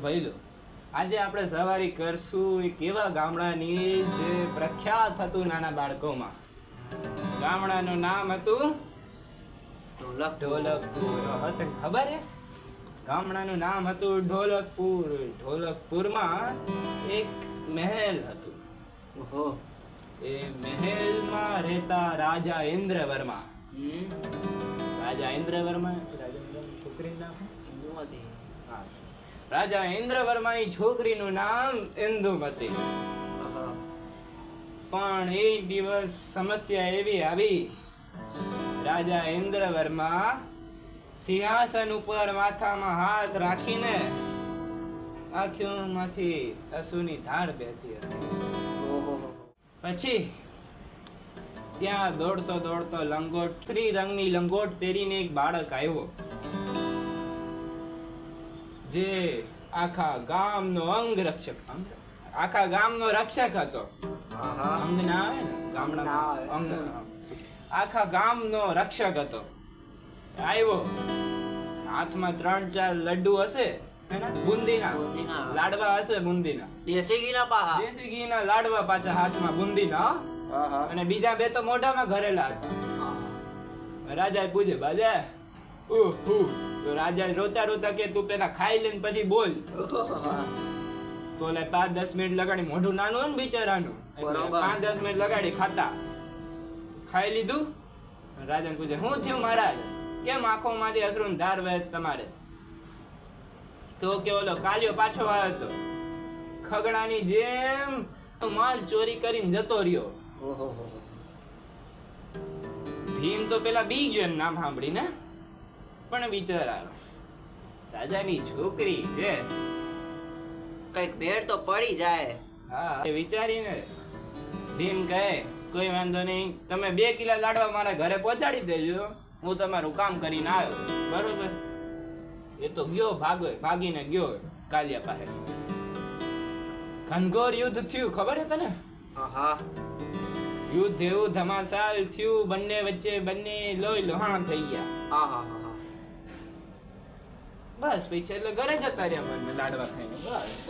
ભાઈ લો, આજે આપણે સવારી કરશું એક એવા ગામડાની જે પ્રખ્યાત હતું નાના બાળકોમાં. ગામડાનું નામ હતું ઢોલકપુર. તને ખબર હે? ગામડાનું નામ હતું ઢોલકપુર. ઢોલકપુરમાં એક મહેલ હતું. ઓહો. એ મહેલમાં રહેતા રાજા ઇન્દ્રવર્મા. રાજા ઇન્દ્રવર્મા છોકરીનું નામ હિન્દુમાંથી. હા, રાજા ઇન્દ્રવર્માની છોકરીનું નામ ઇન્દુમતી. પણ એક દિવસ સમસ્યા એવી આવી, રાજા ઇન્દ્રવર્મા સિંહાસન ઉપર માથામાં હાથ રાખીને આંખોમાંથી અશ્રુની ધાર વહેતી હતી. ઓહો. પછી ત્યાં દોડતો દોડતો લંગોટ, ત્રી રંગની લંગોટ પહેરીને એક બાળક આવ્યો, જે આખા ગામનો અંગરક્ષક, આખા ગામનો રક્ષક હતો. અંગ ના આવે ને ગામડામાં, અંગ. આખા ગામનો રક્ષક હતો. આવ્યો, હાથમાં 3-4 લડ્ડુ હશે, બુંદીના લાડવા હશે, બુંદીના દેશી ઘીના પાહા. દેશી ઘીના લાડવા પાછા હાથમાં બુંદીના. અને બીજા 2 તો મોઢામાં ઘરેલા હતા. રાજા પૂછે, બાજા તો રાજા રોતા રોતા કે તું પેલા ખાઈ લે ને પછી બોલ. તો 5-10 મિનિટ લગાડી, મોઢું નાનું હોય ને બિચારાનું, 5-10 મિનિટ લગાડી ખાતા. ખાઈ લીધું. રાજાને પૂછે, શું થયું મહારાજ, કેમ આંખોમાંથી અશ્રુની ધાર વહે તમારે? તો કે ઓલો કાલિયો પાછો આવ્યો હતો, ખગડાની જેમ માલ ચોરી કરીને જતો રહ્યો. ભીમ તો પેલા બી ગયો એમ નામ સાંભળીને. પણ બિચારા રાજાની છોકરી છે, કઈક ભેળ તો પડી જાય. હા, એ વિચારીને ભીમ કહે, કોઈ વાંધો નહીં, તમે 2 કિલો લાડવા મારા ઘરે પહોંચાડી દેજો, હું તમારું કામ કરીને આવ્યો. બરોબર? એ તો ગયો, ભાગીને ગયો કાલિયા પાસે. ઘનઘોર યુદ્ધ થયું, ખબર છે તને? યુદ્ધ એવું ધમાસાલ થયું, બંને વચ્ચે બંને લોહી લોહાણ થઈ ગયા. બસ પછી એટલે ઘરે જતા રહ્યા બંને લાડવા ખાઈને. બસ.